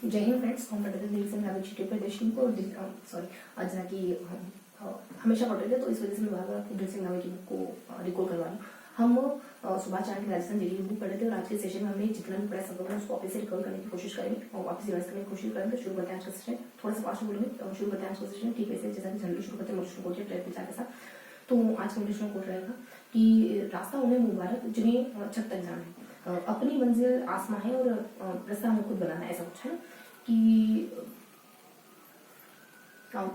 जय Hind friends, competitive दिल से मैं जीटी प्रदर्शन को सॉरी आज ना कि हमेशा पढ़ते थे तो इस वजह से मैं बार बार दिल सिंह नावे की बुक को रिकॉर्ड करवा रही हूँ। हम सुभाष चंद्र की राजस्थान जी की बुक पढ़े थे और आज के सेशन में हमने जितना भी पढ़ा सब लोग उसको वापस से रिकॉल करने की कोशिश करेंगे और वापस रिवाइज करने की कोशिश करेंगे। शुरू करते हैं आज का सेशन, थोड़ा सा फास्ट बोलेंगे। शुरू करते हैं आज का सेशन ठीक वैसे जैसा कि जनरली शुरू करते हैं मोटिवेशन कोच विचार के साथ। तो आज का मोटिवेशन कोच रहेगा कि रास्ता उन्हें मुबारक जिन्हें छत तक जाना है, अपनी मंजिल आसमां है और रास्ता हमें खुद बनाना है, ऐसा कुछ है ना कि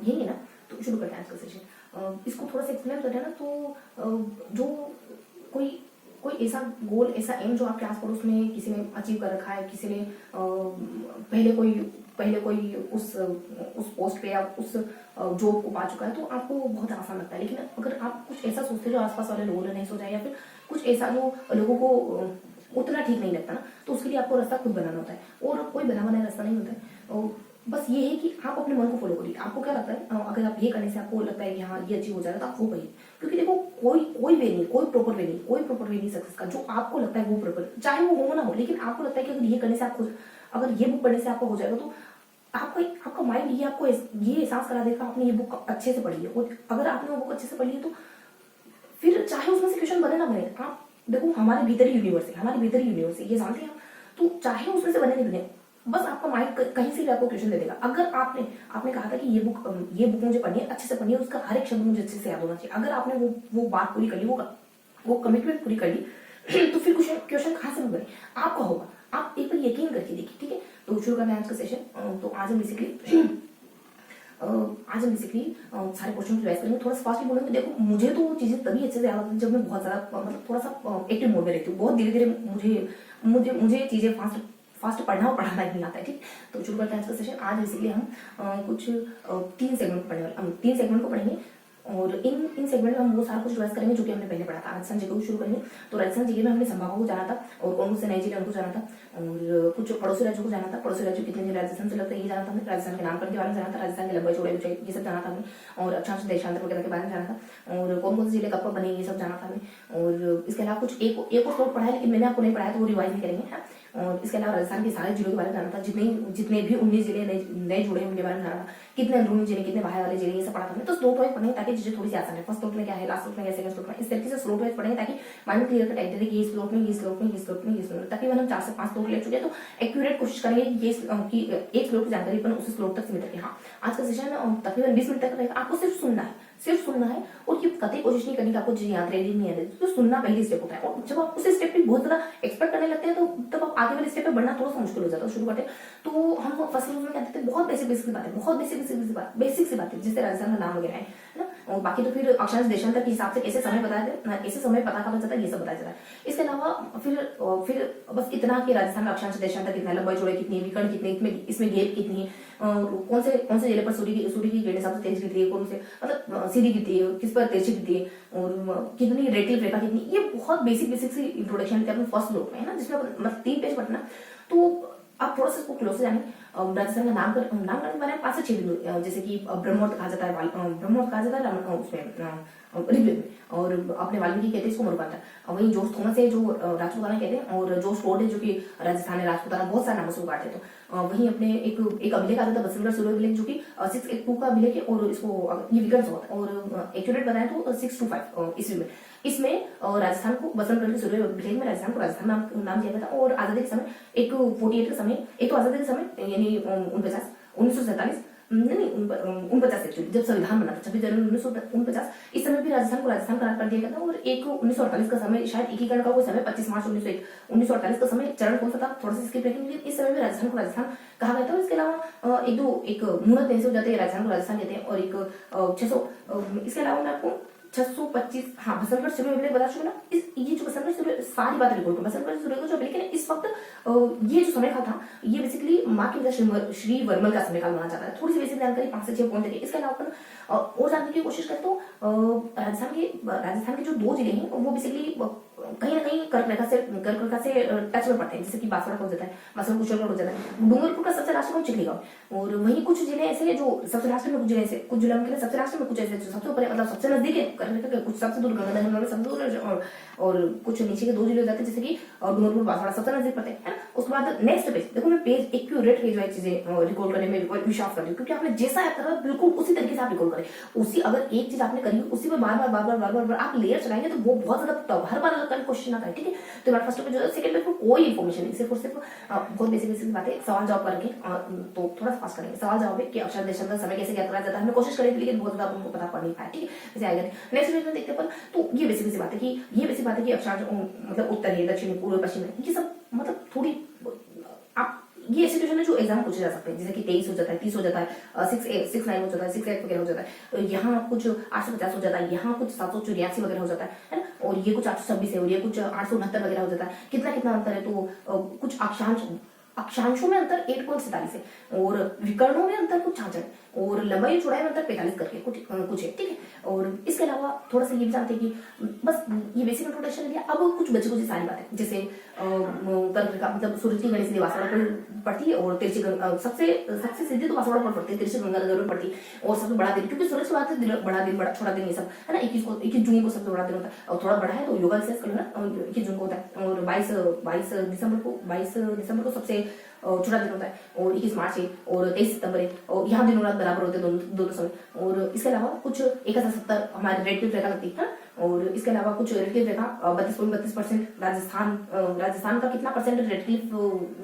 यही है ना। तो शुरू करते हैं आज का सेशन। इसको थोड़ा सा एक्सप्लेन करते हैं ना तो जो कोई कोई ऐसा गोल, ऐसा एम जो आपके आस पड़ोस में किसी ने अचीव कर रखा है, किसी ने पहले कोई उस पोस्ट पे या उस जॉब को पा चुका है, तो आपको बहुत आसान लगता है। लेकिन अगर आप कुछ ऐसा सोचते जो आसपास वाले लोगों ने नहीं सोचा या फिर कुछ ऐसा जो लोगों को उतना ठीक नहीं लगता ना, तो उसके लिए आपको रास्ता खुद बनाना होता है और कोई बना बनाया रास्ता नहीं होता है। बस ये है कि आप अपने मन को फॉलो करिए। आपको क्या लगता है, अगर आप ये करने से आपको लगता है कि हाँ ये अचीव हो जाएगा तो आप वो करिए। क्योंकि देखो कोई वे नहीं, कोई प्रॉपर वे नहीं सक्सेस का। जो आपको लगता है वो प्रॉपर, चाहे वो हो ना हो, लेकिन आपको लगता है कि अगर ये करने से आपको, अगर ये बुक पढ़ने से आपको हो जाएगा तो आपका माइंड ये आपको ये एहसास करा देगा आपने ये बुक अच्छे से पढ़ी है। और अगर आपने वो बुक अच्छे से पढ़ी है तो फिर चाहे उसमें से क्वेश्चन बने ना बने, आप देखो हमारे भीतर ही यूनिवर्स है, ये जानते हैं आप। तो चाहे उसमें से बने नहीं बने, बस आपका माइंड कहीं से भी आपको क्वेश्चन दे देगा। अगर आपने कहा था कि ये बुक मुझे पढ़नी है, अच्छे से पढ़नी है, उसका हर एक शब्द मुझे अच्छे से याद होना चाहिए। अगर आपने वो बात पूरी कर ली, वो कमिटमेंट पूरी कर ली, तो फिर क्वेश्चन कहाँ से बने आपका होगा। आप एक बार यकीन करके देखिए, ठीक है। तो शुरू करना है आज का सेशन। तो आज हम बेसिकली सारे क्वेश्चन रिवाइज करेंगे। थोड़ा सा फास्ट बोलेंगे। देखो मुझे तो चीजें तभी अच्छे से याद होती है जब मैं बहुत ज्यादा मतलब थोड़ा सा एक्टिव मोड में रहती हूँ। बहुत धीरे धीरे मुझे चीजें फास्ट पढ़ना और पढ़ाना नहीं आता है, ठीक। तो शुरू करते हैं आज का सेशन। आज बेसिकली हम कुछ 3 सेगमेंट पढ़ने वाले, हम 3 सेगमेंट को पढ़ेंगे और इन सेगमेंट में हम वो सारा कुछ रिवाइज करेंगे जो कि हमने पहले पढ़ा था। राजस्थान जीके को शुरू करेंगे। तो राजस्थान जीके में हमने संभागों को जाना था और कौन से नए जिले उनको जाना था और कुछ पड़ोसी राज्यों को जाना था। पड़ोसी राज्य कितने जिले राजस्थान से लगता है ये जाना था हमने। राजस्थान के नामकरण के बारे में जाना था, राजस्थान के लंबाई चौड़ाई ऊंचाई ये सब जाना था हमें और अक्षांश देशांतर वगैरह के बारे में जाना था और कौन कौन से जिले कब बने ये सब जाना था हमें। और इसके अलावा कुछ एक और स्लोट पढ़ा है लेकिन मैंने आपको नहीं पढ़ाया तो वो रिवाइज नहीं करेंगे। और इसके अलावा राजस्थान के सारे जिलों के बारे में जाना था, जितने भी 19 जिले नए जुड़े उनके बारे में जाना था, कितने अंदरूनी जिले, कितने बाहर वाले जिले, ये सब पढ़ा था। तो स्लोट वाइज पढ़ेंगे ताकि चीजें थोड़ी सी आसान है। फर्स्ट स्लोट में क्या है, लास्ट स्लोट में क्या है, सेकंड स्लोट में, इस तरीके से स्लोट वाइज पढ़ेंगे ताकि माइंड क्लियर कट आइडिया कि ये स्लोट में, ये स्लोट में, ये स्लोट में, ये स्लोट में। तकरीबन हम 4 से 5 स्लोट ले चुके हैं तो एक्यूरेट कोशिश करेंगे कि एक स्लोट की जानकारी अपन उस स्लोट तक सीमित रखें। हाँ, आज का सेशन तकरीबन 20 मिनट तक रहेगा। आपको सिर्फ सुनना है और ये कतई कोशिश नहीं करनी कि आपको चीजें याद रहेगी नहीं याद रहेगी। तो सुनना पहली स्टेप होता है और जब आप उस स्टेप पे बहुत ज्यादा एक्सपेक्ट करने लगते हैं तो तब आप आगे वाले स्टेप पे बढ़ना थोड़ा सा मुश्किल हो जाता है। शुरू करते हैं तो हम फर्स्ट में कहते थे बहुत बेसिक सी बातें जैसे राजस्थान का नाम वगैरह है ना। और बाकी तो फिर अक्षांश देशांतर के हिसाब से कैसे समय बताया जाता है, कैसे समय पता कहा जाता है, ये सब बताया जाता है। इसके अलावा फिर बस इतना कि राजस्थान में अक्षांश देशांतर कितना, लंबाई चौड़ाई कितनी है, विकर्ण कितने, इसमें घेर कितनी है, कौन से जिले पर सूर्य की किरण सबसे तेज गिरती है, कौन से मतलब सीधी गिरती है, किस पर तिरछी गिरती है और कितनी रेटिल रेखा कितनी। ये बहुत बेसिक सी इंट्रोडक्शन थे अपने फर्स्ट स्लोट में है ना, जिसमें मतलब 3 पेज पढ़ना। तो आप थोड़ा सा इसको क्लोज से जाने। राजस्थान का नामकरण के बारे में 5 से 6 बिंदु, जैसे कि ब्रह्मोत्त कहा जाता है उसमें ऋग्वेद में, और अपने वाल्मीकि कहते हैं इसको मरुकांता। वही जोश थॉमस है जो राजपूताना कहते हैं और जोश फोर्ड है जो कि राजस्थान है राजपूताना, बहुत सारे नामों से उगाड़ते हैं। तो वहीं अपने एक अभिलेख आता था बसंतगढ़ सूर्य अभिलेख जो कि 682 का अभिलेख है और इसको ये विकर्ण से होता है और एक्यूरेट बताएं तो 625 ईस्वी में। इसमें राजस्थान को बसंतगढ़ के सूर्य अभिलेख में राजस्थान नाम दिया गया था। और आजादी के समय एक 48 के समय, एक तो आजादी के समय यानी 1947 नहीं 49 एक्चुअली जब संविधान बना था 26 जनवरी 1949, इस समय भी राजस्थान को राजस्थान करार कर दिया गया था। और एक 1948 का समय, शायद एकीकरण का कोई समय 25 मार्च 1948 का समय चरण कौन सा था थोड़ा सा स्किप रखेंगे, इस समय भी राजस्थान को राजस्थान कहा गया था। इसके अलावा एक मुहूर्त ऐसे हो जाते हैं, राजस्थान को राजस्थान कहते हैं। और एक 600 इसके अलावा मैं आपको 625 हाँ बसंतगढ़ सूर्य अभिलेख बता चुका ना। ये जो बसंतगढ़ सूर्य सारी बात रिकॉर्ड करो, बसंतगढ़ सूर्य को जो अभिलेख है इस वक्त ये जो समय काल था ये बेसिकली माँ की वजह श्री वर्मल का समय काल माना जाता है। थोड़ी सी बेसिक जानकारी 5 से 6 पॉइंट है। इसके अलावा अपन और जानने की कोशिश करें तो राजस्थान के जो 2 जिले हैं वो बेसिकली कहीं ना कहीं कर्क रेखा से टच में पड़ते हैं, जैसे कि बांसवाड़ा हो जाता है, बांसवाड़ा कुशलगढ़ हो जाता है, डूंगरपुर का सबसे लास्ट में चिखली गाँव। और वहीं कुछ जिले ऐसे जो सबसे लास्ट में, कुछ जिले में सबसे लास्ट में, कुछ ऐसे सबसे ऊपर मतलब सबसे नजदीक है करने का कुछ सबसे दूर गंगानगर सबसे दूर और कुछ नीचे के 2 जिले हो जाते हैं, जैसे कि डूंगरपुर बांसवाड़ा सबसे नजदीक पड़ते हैं, है ना। उसके बाद नेक्स्ट पेज देखो, मैं पेज एक्यूरेट पेज वाइज चीजें रिकॉर्ड करने में विश्वास करती हूँ, क्योंकि आपने जैसा याद करा बिल्कुल उसी तरीके से आप रिकॉर्ड करें। उसी अगर एक चीज आपने करी उसी में बार बार आप लेयर चलाएंगे तो वो बहुत ज्यादा हर बार अलग क्वेश्चन आता है, ठीक है। तो हमारे फर्स्ट पेज जो है, सेकंड पेज में कोई इन्फॉर्मेशन नहीं, सिर्फ और सिर्फ बहुत बेसिक बातें, सवाल जवाब करके तो थोड़ा फास्ट करेंगे। सवाल जवाब है कि अक्षर देशांतर समय कैसे ज्ञात करा जाता है, हमने कोशिश करी थी लेकिन बहुत ज्यादा उनको पता पड़ नहीं पाया, ठीक है। जैसे आएगा नेक्स्ट पेज में देखते हैं, तो ये बेसिक बात है कि अक्षर मतलब उत्तर है, दक्षिण, पूर्व, पश्चिम है, ये सब मतलब थोड़ी आप ये ऐसे क्वेश्चन है जो एग्जाम पूछे जा सकते हैं, जैसे कि 23 हो जाता है, 30 हो जाता है, 6 9 हो जाता है, 6 8 वगैरह हो जाता है, यहाँ कुछ 850 हो जाता है, यहाँ कुछ 784 वगैरह हो जाता है ना, और ये कुछ 826 है और ये कुछ 869 वगैरह हो जाता है। कितना कितना अंतर है, तो कुछ अक्षांशों में अंतर 8.47 है और विकर्णों में अंतर कुछ 66 और लंबाई चौड़ाई में अंतर 45 करके कुछ है, ठीक है। और इसके अलावा थोड़ा सा ये भी जानते हैं कि बस ये बेसिक इंट्रोडक्शन लिया। अब कुछ बच्चे कुछ सारी बातें, जैसे तंत्र मतलब सूरज की गणेश सीधी बांसवाड़ा पर पड़ती है और तिरछी सबसे सीधी तो बांसवाड़ा पर पड़ती है, तिरछी गंगानगर में पड़ती है और सबसे बड़ा दिन, क्योंकि सूरज की बात है, बड़ा दिन बड़ा छोटा दिन ये सब है ना। 21 जून को सबसे बड़ा दिन होता है और थोड़ा बड़ा है तो योगा एक्सरसाइज कर लो ना, 21 जून को होता है और 22 दिसंबर को सबसे छोटा दिन होता है और 21 मार्च है और 23 सितंबर है और यहाँ दिनों रात बराबर होते हैं दोनों समय। और इसके अलावा कुछ 1070 हमारे रेड रेखा लगती है और इसके अलावा कुछ रेड क्लिफ रेखा 32.32%, राजस्थान का कितना परसेंट रेड क्लिफ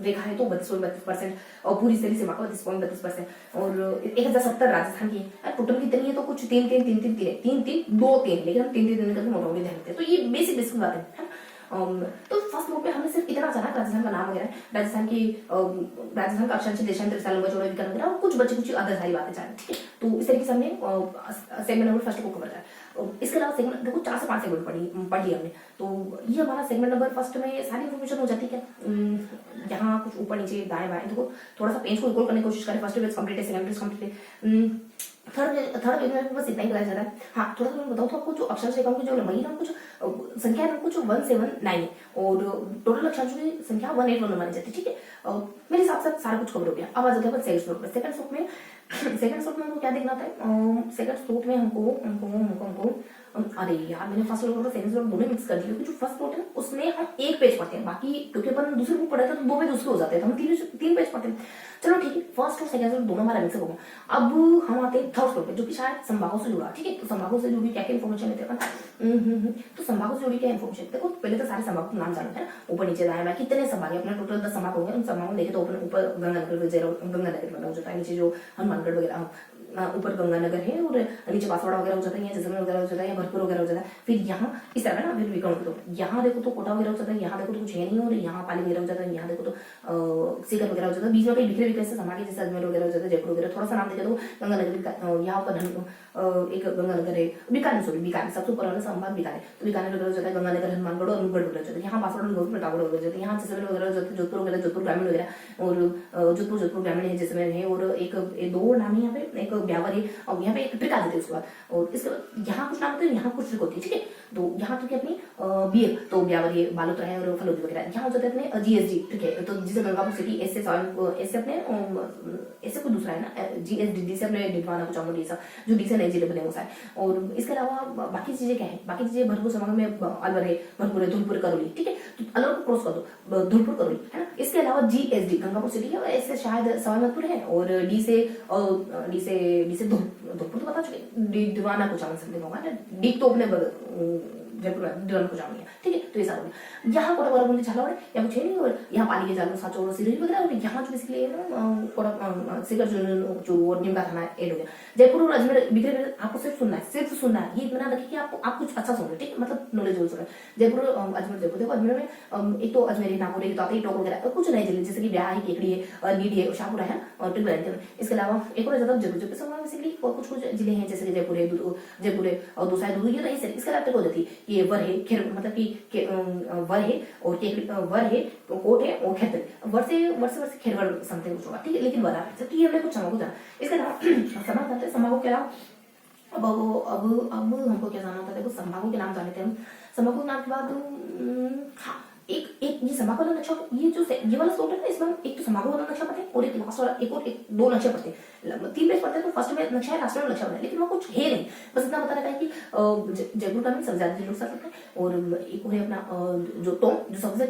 रेखा है, तो 32.32% और पूरी सही सीमा का 32.32% और 1070 राजस्थान की है। टोटल कितनी है, तो कुछ 3 3 3 3 3 3 2 3, लेकिन हम 3 3 करके मोटा मोटी ध्यान रखते हैं। तो ये बेसिक बात है। तो फर्स्ट ग्रुप में हमने सिर्फ इतना जाना राजस्थान का नाम वगैरह, राजस्थान का अक्षांश, देशांतर, विशाल, लंबा चौड़ा, विकर्ण वगैरह और कुछ बच्चे कुछ अदर सारी बातें जाने, ठीक है। तो इस तरीके से हमने सेगमेंट नंबर फर्स्ट को कवर करा। इसके अलावा सेगमेंट देखो 4 से 5 सेगमेंट पढ़ी हमने, तो ये हमारा सेगमेंट नंबर फर्स्ट में सारी इन्फॉर्मेशन हो जाती है। यहाँ कुछ ऊपर नीचे दाएं बाएं देखो, थोड़ा सा पेज को रिकॉल करने की कोशिश करें। फर्स्ट पेज कंप्लीट है, सेकंड पेज कंप्लीट है, थर्ड पेज में बस इतना ही कराया जा रहा है। हाँ, थोड़ा सा मैं बताऊँ तो आपको जो अक्षांश रेखाओं की जो लंबाई है, कुछ संख्या है कुछ 179 है और टोटल अक्षांशों की संख्या 181 मानी जाती है, ठीक है। मेरे हिसाब से सारा कुछ कवर हो गया। अब आ जाते हैं सेकंड स्लोट में। सेकंड स्लोट में हमको क्या देखना होता है, सेकंड स्लोट में हमको अरे यार, मैंने फर्स्ट स्लोट और सेकंड स्लोट दोनों मिक्स कर दिए, क्योंकि जो फर्स्ट स्लोट है ना उसमें हम एक पेज पढ़ते हैं, बाकी क्योंकि अपन दूसरे बुक पढ़े थे तो 2 पेज उसके हो जाते हैं, तो हम 3 पेज पढ़ते हैं। चलो ठीक है, फर्स्ट और सेकंड स्लोट दोनों हमारा मिक्स हो गया। अब हम आते हैं थर्ड स्लोट पे, जो कि शायद संभागों से जुड़ा, ठीक है। तो संभागों से जुड़ी क्या क्या इन्फॉर्मेशन लेते हैं, तो संभागों से जुड़ी क्या इन्फॉर्मेशन देखो, पहले तो सारे संभागों के नाम जानो है ना, ऊपर नीचे दाएं बाएं कितने संभाग है, अपने टोटल 10 संभाग होंगे। उन संभागों देखे तो ऊपर गंगानगर हो जाता है, नीचे जो हनुमानगढ़ वगैरह ऊपर गंगानगर है और नीचे बांसवाड़ा वगैरह हो जाता है, या जैसलमेर वगैरह हो जाता है, या भरतपुर वगैरह हो जाता है। फिर यहाँ इस तरह ना, फिर विकर्ण तो यहाँ देखो तो कोटा वगैरह हो जाता है, यहाँ देखो तो कुछ है नहीं, और यहाँ पाली वगैरह हो जाता है, यहाँ देखो तो सीकर वगैरह हो जाता है। बीच में कई बिखरे से समागे, जैसे अजमेर वगैरह हो जाता है, जयपुर वगैरह। थोड़ा सा नाम देखे तो गंगानगर, यहाँ पर एक गंगानगर है, बीकानेर सबसे ऊपर वाला संभाग बीकानेर, तो बीकानेर वगैरह हो जाता है, गंगानगर, हनुमानगढ़ और अनूपगढ़ वगैरह हो जाता है। यहाँ बांसवाड़ा प्रतापगढ़ वगैरह हो जाता है, यहाँ जैसलमेर वगैरह हो जाता है, जोधपुर वगैरह, जोधपुर ग्रामीण वगैरह, और जोधपुर ग्रामीण है, जैसलमेर है, और एक 2 नाम है यहाँ पे, एक ब्यावर है और यहाँ पे एक ट्रिक आ जाती है उसके बाद। और इसके बाद यहाँ कुछ नाम होते हैं, यहाँ कुछ ट्रिक होती है, ठीक है। तो यहाँ ट्रिक है अपनी बीएल, तो ब्यावर है, बालोतरा है और फलोदी वगैरह। यहाँ हो जाते हैं अपने जीएसडी, ठीक है। तो जिसे गंगापुर सिटी ऐसे अपने ऐसे कोई दूसरा है ना, जीएसडी से अपने डिडवाना कुछ ये सब जो डी से नए जिले बने वो सारे। और इसके अलावा बाकी चीजें क्या है, बाकी चीजें भरतपुर समागम में अलवर है, भरतपुर है, धौलपुर, करौली, ठीक है। तो अलवर को क्रॉस कर दो, धौलपुर, करौली, है ना। इसके अलावा जीएसडी गंगापुर सिटी है, ऐसे शायद सवाईमाधोपुर है, और डी से धौलपुर तो बता चुके, दीवाना कुछ समथिंग होगा ना, डी तो अपने जयपुर दीवाना कुछ है, ठीक है। तो ये सारा यहाँ कोटा बराबर झालावाड़ या कुछ है नहीं, और यहाँ पाली के जालूर साचौर सिरोही वगैरह, और यहाँ जो बेसिकली सीकर जो निमका थाना एड हो गया। जयपुर और अजमेर बिखरे आपको सिर्फ सुनना है, ये इतना रखिए कि आप कुछ अच्छा सुन रहे, ठीक है, मतलब नॉलेज हो रहा है। जयपुर अजमेर, देखो अजमेर में एक तो अजमेर, नागौर, ताते, टोक वगैरह कुछ नए जिले, जैसे कि ब्याह है, केकड़ी है, नीडी है, शाहपुरा है और टिकला। इसके अलावा एक और ज्यादा जयपुर संभाग बेसिकली और कुछ जिले हैं, जैसे कि जयपुर है और दूसरा दूध, ये रही। इसके अलावा हो जाती है ये वर है, खेर मतलब कि वर है और वर है, कोट है और खेतर, वर से खेरवर समथिंग कुछ होगा, ठीक है, लेकिन वर आ रहा है। तो ये हमने कुछ समागो जाना। इसके अलावा समागो के अलावा अब हमको क्या जाना था, देखो संभागों के नाम जाने थे हम। संभागों के नाम के बाद हाँ, एक ये संभाग वाला नक्शा, ये वाला स्लोट है ना, इसमें एक तो संभागों वाला नक्शा पढ़ते हैं और एक लास्ट वाला एक 2 नक्शे पढ़ते हैं। 3 पेज पढ़ते हैं तो फर्स्ट में नक्शा है, लास्ट में नक्शा बना है, लेकिन वो कुछ है नहीं। बस इतना बता रखा है कि जयपुर का सबसे ज्यादा लोग आ सकते हैं, और एक और है अपना जो टोंक, जो सबसे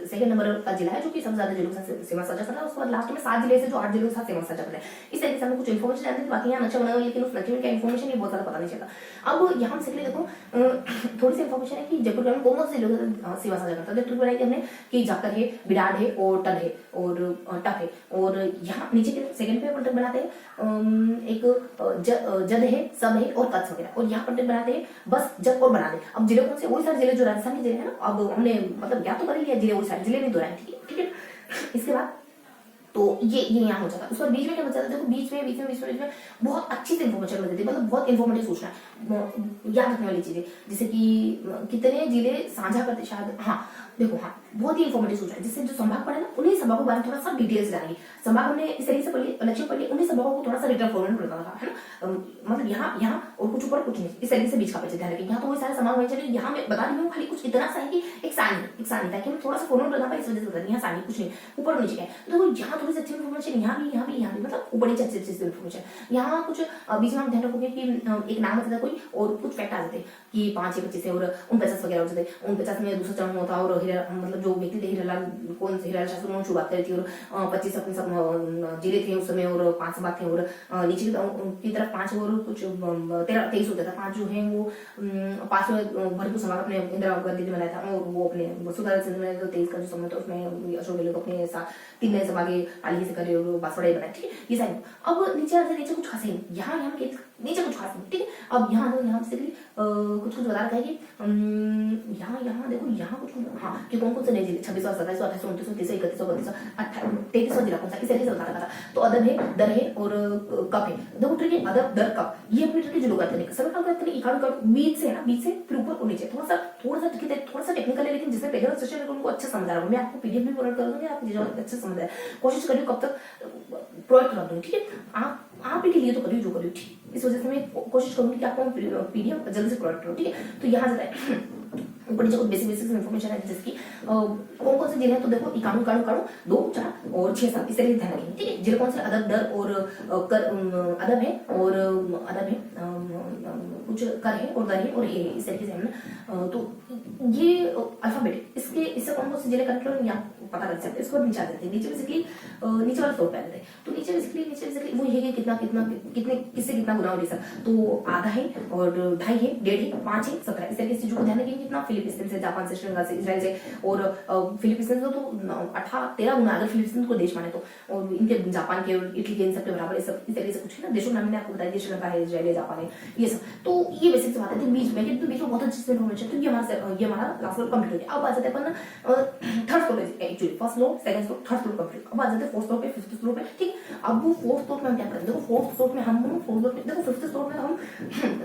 सेकंड नंबर का जिला है, जो कि सबसे ज्यादा जिलों के साथ सीमा साझा करता है। उसके बाद लास्ट में 7 जिले से जो 8 जिलों के साथ सीमा साझा करते हैं। इस तरीके से हमें कुछ इन्फॉर्मेशन जानते हैं, बाकी यहाँ नक्शा बना हुआ है, लेकिन उस नक्शे में क्या इन्फॉर्मेशन ये बहुत ज्यादा पता नहीं चलता। अब यहाँ से देखो थोड़ी सी इन्फॉर्मेशन है कि जयपुर ग्रामीण कौन से जिलों के साथ सीमा साझा करता है। ट्रिक बनाई थी हमने कि जाकर है, बिडाड है और टन है और टक है, और यहाँ नीचे के सेकंड पे ट्रिक बनाते हैं एक जद है, सब है और कच्छ वगैरह, और यहाँ पर ट्रिक बनाते हैं बस, जब और बना दे। अब जिले कौन से, वही सारे जिले जो राजस्थान के जिले हैं ना, अब हमने मतलब या तो कर लिया जिले, वही सारे जिले नहीं दोहराए, ठीक है। इसके बाद तो ये यहाँ हो जाता है। उसके बाद बीच में क्या बचा था, देखो बीच में बहुत अच्छी से इन्फॉर्मेशन मिलती है, मतलब बहुत इन्फॉर्मेटिव सोचना है, याद रखने वाली चीजें, जैसे कि कितने जिले साझा करते शायद, हाँ देखो, हाँ बहुत ही इन्फॉर्मेटिव सोचना है, जिससे जो संभाग पढ़े ना उन्हीं संभागों के बारे में थोड़ा सा डिटेल्स जानेंगे। संभाग हमने इस तरीके से पढ़ी, लक्ष्य पढ़ी, उन्हीं संभागों को थोड़ा सा रिटर्न फॉर्मेट में बताना है ना, मतलब यहाँ और कुछ ऊपर कुछ नहीं, इस तरीके से बीच का पेज ध्यान रखें। यहाँ तो वही सारे संभाग बने चले, यहाँ मैं बता रही हूँ खाली कुछ इतना सा है कि एक सानी ताकि मैं थोड़ा सा फॉर्मेट बना पाए, इस वजह से बता रही हूँ। यहाँ सानी कुछ नहीं, ऊपर नीचे है, तो देखो यहाँ थोड़ी सी अच्छी इन्फॉर्मेशन, यहाँ भी मतलब ऊपर नीचे अच्छी इन्फॉर्मेशन। यहाँ कुछ बीच में आप ध्यान रखोगे कि एक नाम आता था कोई, और कुछ फैक्ट आ जाते कि 5 या 25 है, और 49 वगैरह हो जाते। 49 में दूसरा चरण होता, और मतलब जो व्यक्ति थे हीरालाल, कौन से हीरालाल शास्त्री, उन्होंने शुरुआत करी थी, और 25 अपने सब जिले थे उस समय, और 5 सभा थे, और नीचे की तरफ 5 और कुछ 23 होता था। 5 जो है वो 5 भरपूर समाज अपने इंदिरा गांधी ने बनाया था, और वो अपने वसुंधरा सिंह ने 23 का जो समय था उसमें अशोक गहलोत अपने साथ 3 नए सभा के पाली से करे, और बांसवाड़ा बनाए, ठीक है। ये साइन अब नीचे कुछ खास नहीं, यहाँ नीचे कुछ खास नहीं, ठीक है। अब यहाँ से कुछ बता रखा है कि यहाँ देखो, यहाँ कुछ हाँ कि कौन से नए जिले 26, 27, 28, 29, 30, 31, 32, 33 जिला कौन सा, इस तरीके से बता रखा था। तो अदब है, दर है और कप है। देखो ट्रिक है, अदब, दर, कप, ये अपनी ट्रिक जिलों का तरीका सभी काम करते हैं। इकाड़ बीच से फिर ऊपर और नीचे, थोड़ा सा टेक्निकल है, लेकिन जिसमें पहले सेशन है उनको अच्छा समझ आ रहा हूँ मैं, आपको पीडीएफ भी प्रोवाइड कर दूंगी, आप चीजों अच्छे समझ आए, कोशिश करिए कब तक प्रोवाइड करा दूंगी, ठीक है। आप ही के लिए तो करिए जो करिए, ठीक, इस वजह से मैं कोशिश करूंगी कि आपको पीडीएफ जल्दी से प्रोवाइड करूँ, ठीक है। तो यहाँ जाता है ऊपर नीचे कुछ बेसिक इन्फॉर्मेशन है, जैसे कि कौन से जिले हैं, तो देखो इकाणु 2, 4 और 6, 7 इस तरीके से ध्यान रखेंगे, ठीक है। जिले कौन से, अदब, दर और अदब है, और अदब है, कुछ कर है और दर है और है, इस तरीके से हमने तो ये अल्फाबेट इससे कौन से जिले कनेक्ट हो यहाँ पता कर सकते हैं। इसको नीचे आ जाते हैं, नीचे बेसिकली नीचे वाला फ्लोर पे आ जाते हैं। तो नीचे बेसिकली वो है कि किससे कितना गुना हो रही, तो आधा है और 2.5 है, 1.5 है, 5 है, 17 इस तरीके से चीजों को ध्यान रखेंगे। कितना फिलीपींस से, जापान से, श्रीलंका से, इजराइल से, और फिलीपींस तो 13 गुना अगर फिलीपींस को देश माने तो, और इनके जापान के और इटली के इन सब के बराबर इस तरीके से कुछ है ना देशों में मैंने आपको बताया, श्रीलंका है, इजराइल है, जापान है, ये सब। तो ये बेसिक से बात है। तो बीच में बहुत अच्छी इन्फॉर्मेशन, तो ये हमारा लास्ट फ्लोर कंप्लीट हो गया। अब आ जाते हैं अपन थर्ड फ्लोर पे, actually first floor, second floor, third floor complete. अब आ जाते हैं फोर्थ फ्लोर पे, फिफ्थ फ्लोर पे, ठीक। अब वो फोर्थ फ्लोर में हम क्या करें, देखो फोर्थ फ्लोर में हम देखो फिफ्थ फ्लोर में हम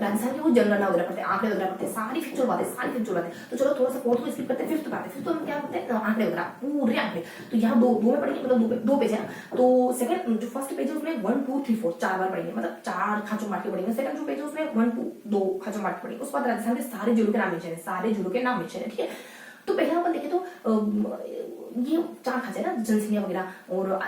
राजस्थान की वो जनगणना वगैरह पढ़ते हैं, आंकड़े वगैरह पढ़ते हैं, सारी फिक्चर बातें। तो चलो थोड़ा सा फोर्थ को स्किप करते हैं, फिफ्थ पे आते हैं। फिफ्थ में क्या करते हैं, आंकड़े वगैरह, पूरे आंकड़े। तो यहाँ दो में पढ़ेंगे, मतलब 2 पेज है। तो सेकंड जो फर्स्ट पेज है उसमें 1, 2, 3, 4 4 बार पढ़ेंगे, मतलब 4 खांचों मार के पढ़ेंगे। सेकंड जो पेज है उसमें 1, 2 खांचों मार के पढ़ेंगे। उसके बाद राजस्थान के सारे जिलों के नाम मेंशन है, ठीक है। तो पहले अपन देखें तो ये 4 खांचे ना, जनसंख्या वगैरह और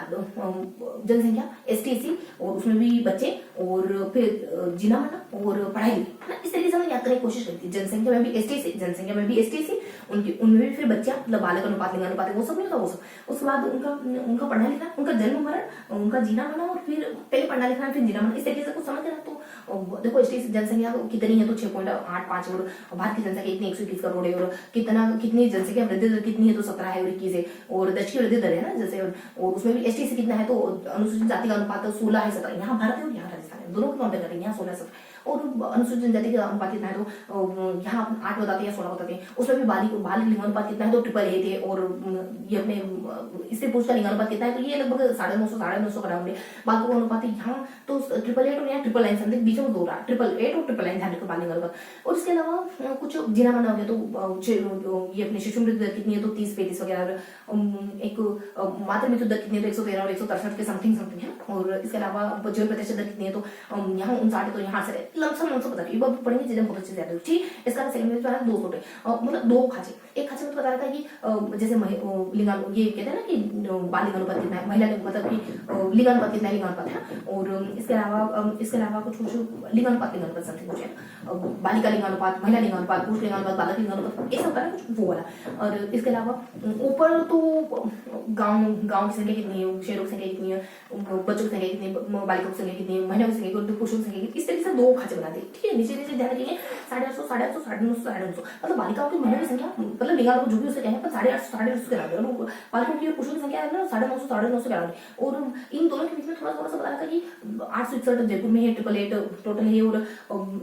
जनसंख्या, ST/SC और उसमें भी बच्चे, और फिर जीना मरना और पढ़ाई है ना, इस तरीके से हम याद करने की कोशिश करती है। जनसंख्या में भी ST/SC, उनमें भी फिर बच्चा, मतलब बालक अनुपात, लिंगानुपात, वो सब नहीं होता, वो सब। उसके बाद उनका पढ़ना लिखना, उनका जन्म मरण, उनका जीना मरना, और फिर पहले पढ़ना लिखना फिर जीना मरना, इस तरीके से कुछ समझ रहा। तो देखो ST/SC जनसंख्या कितनी है, तो 6.85, और भारत की जनसंख्या इतनी 121 करोड़ है, और कितनी जनसंख्या वृद्धि दर कितनी है, तो 17 है और 21 है, और दश की वृद्धि दर है ना जैसे, और उसमें भी ST/SC कितना है, तो अनुसूचित जाति का अनुपात 16 है, 17। यहाँ भारत है और यहाँ राजस्थान है, दोनों को काउंट करेंगे, यहाँ 16 17, और अनुसूचित जनजाति का अनुपात कितना है, तो यहाँ 8 बताते हैं या 16 बताते हैं। उसमें भी बाल लिंगानुपात कितना है, तो 888 थे, और ये अपने स्त्री पुरुष का लिंगानुपात कितना है, तो ये लगभग 950 का राउंड है। बाल का अनुपात है यहाँ तो 888 और यहाँ 999 समथिंग, बीच में 2 रहा, 888 और 999 ध्यान रखो बाल लिंगानुपात। और इसके अलावा कुछ जीना मरना हो गया, तो ये अपनी शिशु मृत्यु दर कितनी है, तो 30-35 वगैरह। एक मातृ मृत्यु दर कितनी है, तो 113 और 163 के समथिंग है। और इसके अलावा जीवन प्रतिशत दर कितनी है, तो यहाँ 59 है, तो यहाँ से लमसम बता रही है, पढ़ेंगे चीजें बहुत अच्छे से याद है। ठीक, इसका सेकंड में है दो छोटे मतलब दो खांचे। एक खांचे में बता रहा था कि जैसे लिंगान ये कहते हैं ना कि बाल लिंगानुपात कितना है, महिला मतलब कि लिंगानुपात कितना है, लिंगानुपात है। और इसके अलावा कुछ लिंगानुपात समथिंग कुछ है, बालिका लिंगानुपात, महिला लिंगानुपात, पुरुष लिंगानुपात, बालक लिंगानुपात, ये सब होता है कुछ वो वाला। और इसके अलावा ऊपर तो गांव की संख्या कितनी है, शहरों की संख्या कितनी है, बच्चों की संख्या कितनी है, बालिकाओं की संख्या कितनी है, महिलाओं की संख्या कितनी, पुरुषों की संख्या कितनी, इस तरीके से दो खांचे बना दे। ठीक है, नीचे ध्यान रखिए 850, 850, 950, 950, मतलब बालिकाओं की, महिलाओं की संख्या मतलब लिंगानुपात जो भी उससे कहें, पर 850 के बराबर, बालिकाओं की और पुरुषों की संख्या है ना 950, 950 के बराबर। और इन दोनों के बीच में थोड़ा सा बता रहा था कि 861 जयपुर में है, 888 टोटल है, और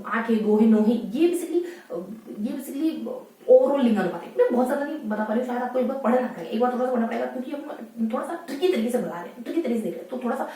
8 है, 2 है, 9 है, ये बेसिकली ओवरऑल लिंगानुपात है। मैं बहुत ज्यादा नहीं बता पा रही हूँ, शायद आपको एक बार पढ़ना पड़ेगा, एक बार थोड़ा सा पढ़ना पड़ेगा, क्योंकि हम थोड़ा सा ट्रिकी तरीके से बता रहे हैं, ट्रिकी तरीके से देख रहे हैं, तो थोड़ा सा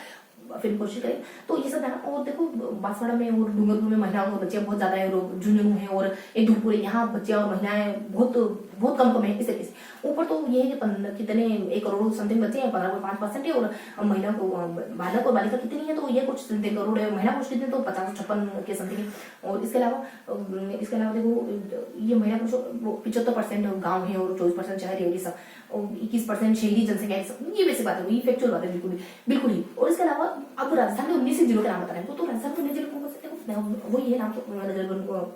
फिर कोशिश करें। तो ये सब है। और देखो बांसवाड़ा में और डूंगरपुर में महिलाओं और बच्चियां बहुत ज्यादा है, और झुंझुनू है, और एक धूपपुर है, यहाँ बच्चियां और महिलाएं बहुत कम है इस तरीके से। ऊपर तो ये है कि कितने 1 करोड़ समथिंग बच्चे हैं, 15.5% है, और महिला को बालक और बालिका कितनी है, तो ये कुछ 3 करोड़ है, महिला पुरुष कितने तो 50-56 के समथिंग है। और इसके अलावा देखो ये महिला पुरुष 75% गाँव है, और 24% शहर है, और ये सब 21% शहरी जनसंख्या, ये वैसी बात है, ये फैक्चुअल बात है बिल्कुल ही। और इसके अलावा अब राजस्थान के 19 जिलों के नाम बता रहे हैं, तो राजस्थान के 19 जिलों को वही है नाम, तो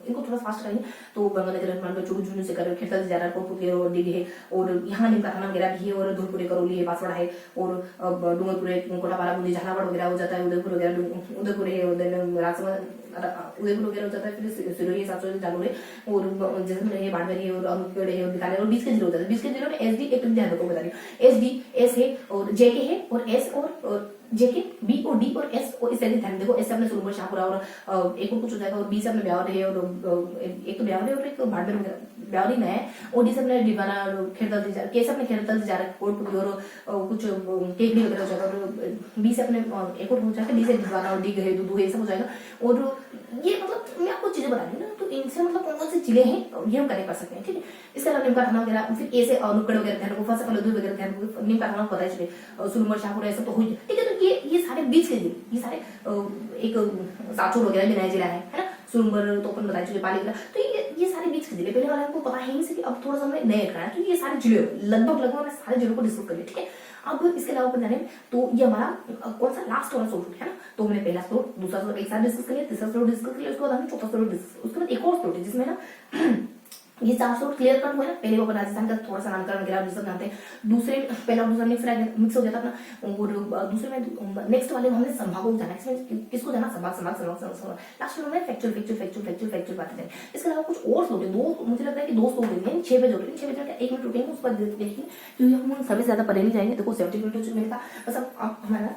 इनको थोड़ा फास्ट करेंगे। तो गंगानगर, चूरू, झुंझुनू से कर खेड़ता जा रहा है, कोटपुतली और डिग है, और यहाँ नीम कारखाना वगैरह भी है, और धूलपुर, करौली है, बांसवाड़ा है, और डूंगरपुर, कोटापारा, बूंदी, झालावाड़ वगैरह हो जाता है, उदयपुर है, राजसमंद उदयपुर वगैरह हो जाता है, फिर सिरोही, सासोली, जालोर है, और जैसलमेर है, बाड़मेर है, और अनूपगढ़ है, और बीकानेर, और 20 के जिले हो जाते हैं। 20 के जिलों में एसडी एक ध्यान रखो, बता रही हूँ, एसडी, एस है, और जेके है, और एस, और जेके, बी और डी और एस, और इस तरह ध्यान देखो। एस से अपने सुरमर, शाहपुरा, और एक और कुछ हो जाएगा, और बी से अपने ब्यावर है, और एक तो ब्यावर है, और एक बाड़मेर वगैरह, ब्यावर ही नया है, और डी से अपने डिवाना, खेड़तल जा, के से अपने खेड़तल जा रहा है, कोटपुतली, और कुछ केकड़ी वगैरह हो जाएगा, और बी से अपने एक और हो जाएगा, डी से डिवाना, और डी है, दूधू है, सब हो जाएगा। और ये मतलब मैं आपको चीजें बता रही हूँ ना, तो इनसे मतलब कौन से जिले हैं ये हम कनेक्ट कर सकते हैं। ठीक है, इसके अलावा नीम कारखाना वगैरह, फिर ए से अनूपगढ़ वगैरह ध्यान रखो, फर्स्ट फलोदू वगैरह ध्यान रखो, नीम कारखाना पता है चले, सुरमर, शाहपुरा ऐसा तो हुई। ठीक है, तो ये सारे बीच के जिले, ये सारे एक साचोर वगैरह भी नया जिला है ना, सुरमर तो अपन बताए चुके, पाली, तो ये सारे बीच के जिले, पहले वाले हमको पता है नहीं से, अब थोड़ा सा हमने नए कराया, तो ये सारे जिले लगभग हमने सारे जिलों को डिस्कस कर लिया। ठीक है, अब इसके अलावा अपन जाने तो ये हमारा कौन सा लास्ट वाला स्लोट है ना, तो हमने पहला स्लोट, दूसरा स्लोट एक साथ डिस्कस कर लिया, तीसरा स्लोट डिस्कस कर लिया, उसके बाद हमने चौथा स्लोट डिस्कस, उसके बाद एक और स्लोट है जिसमें ना ये 4 स्लोट क्लियर कर हुआ है ना। पहले वो राजस्थान का थोड़ा सा नामकरण वगैरह सब जानते हैं, दूसरे पहला दूसरा मिक्स हो जाता अपना, और दूसरे में नेक्स्ट वाले हमने संभागों को जाना, इसमें किसको जाना, संभाग, लास्ट में हमने फैक्चुअल बातें जानी। इसके अलावा कुछ और स्लोट है, दो मुझे लगता है कि 2 स्लोट होंगे, 6 बजे होंगे, 6 बजे 1 मिनट रुकेंगे, उस पर देखिए, क्योंकि हम सभी ज्यादा पढ़े नहीं जाएंगे। देखो 70 मिनट हो मिनट का बस, अब हमारा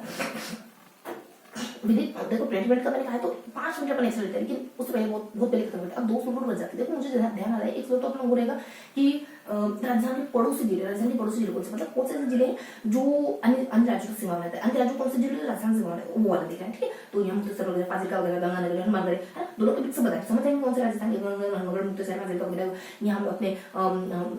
विदित देखो 20 मिनट का मैंने कहा तो 5 मिनट अपन ऐसे लेते हैं, लेकिन उससे पहले बहुत पहले खत्म करते हैं। अब 2 स्लोट बच जाते हैं। देखो मुझे ध्यान आ रहा है, एक स्लोट तो अपना वो रहेगा कि राजस्थान के पड़ोसी जिले, कौन से मतलब कौन से जिले हैं जो अन्य राज्यों की सीमा में रहते हैं, अन्य राज्यों कौन से जिले राजस्थान सीमा में वो वाला देखा है। ठीक है, तो यहाँ मुक्तसर वगैरह, फाजिलका वगैरह, गंगानगर, हनुमानगढ़ है ना, दोनों के बीच से बताए समझ जाएंगे कौन से राजस्थान के, गंगानगर, हनुमानगढ़, मुक्तसर, फाजिलका वगैरह, यहाँ अपने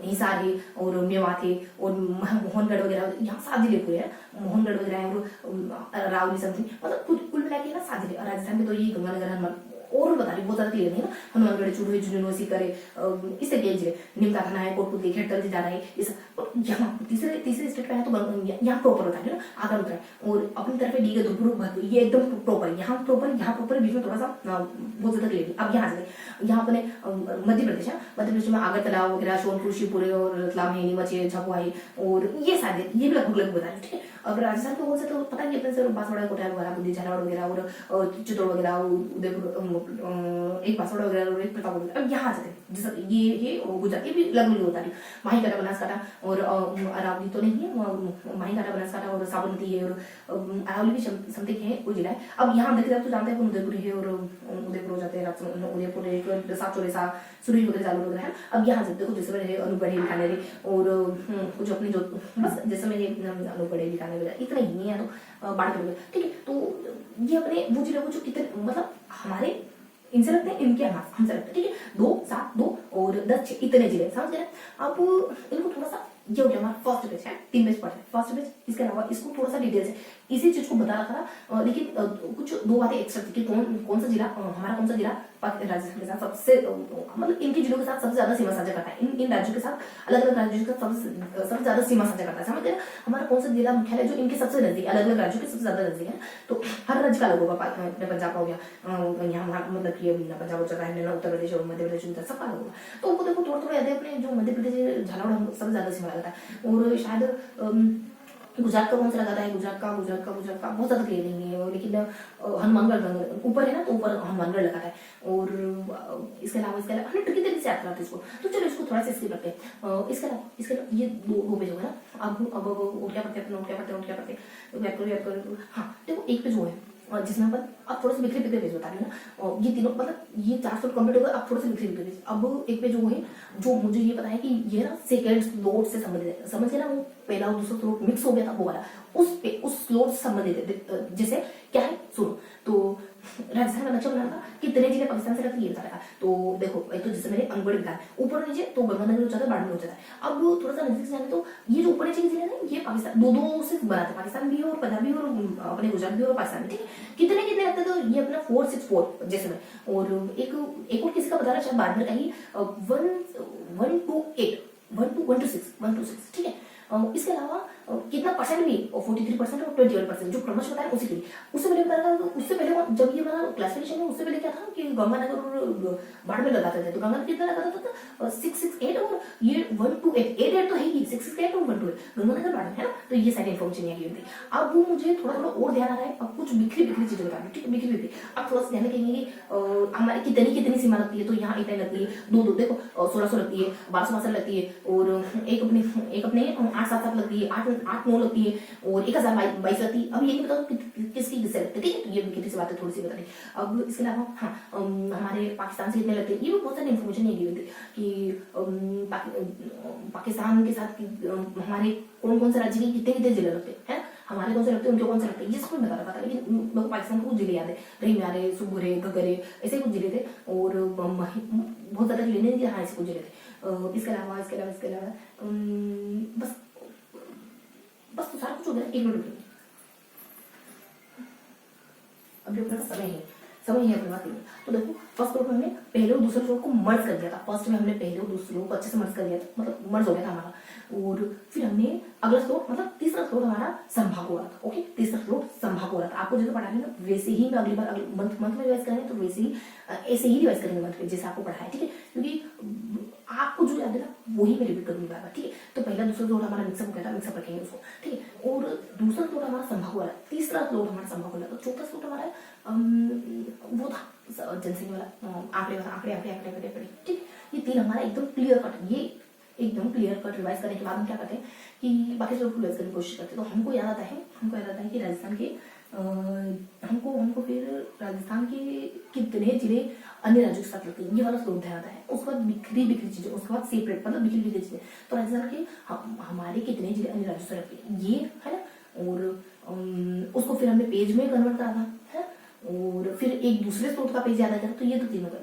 हिसार है, और मेवात है, और मोहनगढ़ वगैरह, यहाँ 7 जिले पूरे हैं, मोहनगढ़ वगैरह है, और रावली समथिंग, मतलब कुल मिला के ना 7 जिले। राजस्थान में तो ये गंगानगर, हनुमान, और बता रही बहुत ज्यादा क्लियर नहीं ना, हनुमानगढ़, चूरू, झुंझुनू, सीकर, इस तरीके जिले, नीम कारखाना है, कोटपुतली, खेड़तल जा रहा है, इस यहाँ तीसरे स्टेट पे है, तो यहाँ प्रॉपर होता है ना, आकर होता है, और अपनी तरफ डी का धूपपुर, ये एकदम प्रॉपर, यहाँ प्रॉपर बीच में थोड़ा सा बहुत ज्यादा क्लियर। अब यहाँ से यहाँ अपने मध्य प्रदेश में आगरतला वगैरह, सोनपुर, शिवपुरी, और रतलाम है, नीमच है, झाबुआ है, और ये सारे ये भी लगभग बता रहे। ठीक है, अब राजस्थान को कौन सा तो पता नहीं, अपने से बांसवाड़ा, कोटा वगैरह, बूंदी, झालावाड़ वगैरह, और चित्तौड़ वगैरह, उदयपुर, एक बांसवाड़ा वगैरह, और एक प्रतापगढ़ वगैरह। अब यहाँ से जैसा ये गुजरात, ये भी लगभग होता है, माहीकाटा, बनासकांठा, और अरावली तो नहीं है, माहीकाटा, बनासकांठा, और साबरमती है, और अरावली भी समथिंग है, वो जिला है। अब यहाँ देखिए तो जानते हैं उदयपुर है, और उदयपुर हो जाते हैं, उदयपुर एक साचोरे, सुरई वगैरह, जालोर वगैरह है। अब यहाँ से देखो जैसे है, अनूपगढ़ है, बीकानेर है, और कुछ अपनी जो बस जैसे में अनूपगढ़ है, बीकानेर वगैरह, इतना ही नहीं है, तो बाढ़ वगैरह। ठीक है, तो ये अपने वो जिले को जो कितने मतलब हमारे इनसे लगते हैं, इनके हमसे लगते हैं। ठीक है, 2, 7, 2 और 10, 6 इतने जिले समझ गए। अब इनको थोड़ा सा ये हो गया हमारा फर्स्ट पेज है, 3 पेज पढ़े फर्स्ट पेज। इसके अलावा इसको थोड़ा सा डिटेल से इसी चीज को बता रखा था, लेकिन कुछ 2 बातें एक्स्ट्रा थी कि कौन सा जिला हमारा कौन सा जिला राजस्थान के साथ सबसे मतलब इनके जिलों के साथ सबसे ज्यादा सीमा साझा करता है, इन राज्यों के साथ अलग अलग राज्यों के साथ सबसे ज्यादा सीमा साझा करता है। समझते हैं हमारा कौन सा जिला मुख्यालय जो इनके सबसे नजदीक, अलग अलग राज्यों के सबसे ज्यादा नजदीक है। तो हर राज्य का अलग होगा, पंजाब का हो गया, यहाँ मतलब कि पंजाब हो जाता है, उत्तर प्रदेश और मध्य प्रदेश सबका अलग होगा। तो उनको देखो थोड़ा थोड़ा याद है अपने जो मध्य प्रदेश झालावाड़ सबसे ज्यादा सीमा लगाता है, और शायद गुजरात का कौन सा लगाता है, गुजरात का बहुत ज्यादा क्लियर नहीं है, लेकिन हनुमानगढ़ ऊपर है ना, तो ऊपर हनुमानगढ़ लगाता है। और इसके अलावा हमने ट्रिकी तरीके से याद कराते इसको, तो चलो इसको थोड़ा सा स्किप करते हैं। इसके अलावा ये दो पेज हो गया ना। अब और क्या पढ़ते हैं, हाँ देखो एक पेज वो है जिसमें अपन अब थोड़ा सा बिखरे पेज बता रही हूँ ना, और ये तीनों मतलब ये 4 स्लॉट कंप्लीट हो गए, अब थोड़ा सा बिखरे पेज। अब एक पेज वो है जो मुझे ये पता है कि ये ना सेकंड स्लॉट से संबंधित है, समझ गए ना, वो पहला और दूसरा स्लॉट मिक्स हो गया था वो वाला, उस स्लॉट से संबंधित है। जैसे क्या है सुनो, तो राजस्थान का नक्शा बनाना था, कितने जिले पाकिस्तान से लगते ये बताया था। तो देखो एक तो जैसे मेरे अंगबड़ी बिहार ऊपर नीचे तो गंगानगर हो जाता है, बाड़मेर हो जाता है। अब थोड़ा सा नजदीक से जाने तो ये जो ऊपर नीचे के जिले हैं ये पाकिस्तान दो से बनाते हैं, पाकिस्तान भी और पंजाब भी और अपने गुजरात भी और पाकिस्तान भी, ठीक है। कितने लगते हैं तो ये अपना 464 जैसे में, और एक और किसी का बता रहा शायद बाड़मेर का ही 126 ठीक है। इसके अलावा कितना परसेंट भी 43% और 21% जो क्रमश बताया उसी के लिए। उससे पहले बताया था, उससे पहले जब ये हमारा क्लासिफिकेशन है उससे पहले क्या था कि गंगानगर और बाड़मेर लगाते थे, तो गंगानगर कितना लगाता था 668 और ये 128 88 तो है ही, 668 और 128 गंगानगर बाड़मेर है ना। तो ये सारी इन्फॉर्मेशन यहाँ की होती है। अब मुझे थोड़ा थोड़ा और ध्यान आ रहा है, अब कुछ बिखरी चीजें बता रही, ठीक है, बिखरी। अब थोड़ा सा ध्यान रखेंगे हमारी कितनी सीमा लगती है, तो यहाँ 8 लगती है, दो देखो 1600 लगती है, 1262 लगती है, और एक अपने 877 लगती है, 889 लगती है, और 1022 लगती है। अब ये नहीं बताओ किसकी किससे लगती है, ठीक है। तो ये कितनी सी बातें थोड़ी सी बता दी। अब इसके अलावा हाँ हमारे पाकिस्तान से कितने लगते हैं, ये भी बहुत सारी इन्फॉर्मेशन ये दी हुई थी कि पाकिस्तान के साथ हमारे कौन कौन से राज्य के कितने जिले लगते हैं, हमारे कौन से लगते हैं, उनके कौन से लगते हैं, ये सब बता रखा था। लेकिन मेरे को पाकिस्तान के कुछ जिले याद है, रहीमारे, सुगुरे, घगरे, ऐसे कुछ जिले थे, और बहुत ज्यादा जिले नहीं, हाँ ऐसे कुछ जिले थे। इसके अलावा बस तो सारा कुछ हो गया। 1 मिनट अभी अपने पास समय है अपने पास। तो देखो फर्स्ट फ्लोर में हमने पहले और दूसरे फ्लोर को मर्ज कर दिया था, फर्स्ट में हमने पहले और दूसरे फ्लोर को अच्छे से मर्ज कर दिया था, मतलब मर्ज हो गया था हमारा। और फिर हमने अगला फ्लोर मतलब तीसरा फ्लोर हमारा संभाग हो रहा था, ओके, तीसरा फ्लोर संभाग हो रहा था। आपको जैसे पढ़ा है ना वैसे ही मैं अगली बार मंथ में रिवाइज करेंगे, तो वैसे ही ऐसे ही रिवाइज करेंगे मंथ में जैसे आपको पढ़ा है, ठीक है। क्योंकि आपको जो याद है ना वही मैं रिपीट करूंगी बार बार, ठीक है। तो पहला दूसरा फ्लोर हमारा मिक्सअप हो गया था, मिक्सअप रखेंगे उसको, ठीक है। और दूसरा फ्लोर हमारा संभाग हो रहा है, तीसरा फ्लोर हमारा संभाग हो रहा है। तो चौथा फ्लोर हमारा वो था जनसंख्या वाला आंकड़े, ठीक। ये 3 हमारा एकदम क्लियर कट, ये एकदम क्लियर कट रिवाइज करने के बाद हम क्या करते हैं कि बाकी सब रिवाइज करने की कोशिश करते हैं। तो हमको याद आता है कि राजस्थान के हमको फिर राजस्थान के कितने जिले अन्य राज्यों के साथ लगते हैं, ये वाला स्लोप ध्यान आता है। उसके बाद बिखरी चीजें, उसके बाद सेपरेट मतलब बिखरी चीजें। तो राजस्थान के हमारे कितने जिले अन्य राज्यों से लगते हैं, ये है ना। और उसको फिर हमने पेज में कन्वर्ट करा था, है। और फिर एक दूसरे स्रोत का पेज याद आ गया, तो ये तो तीनों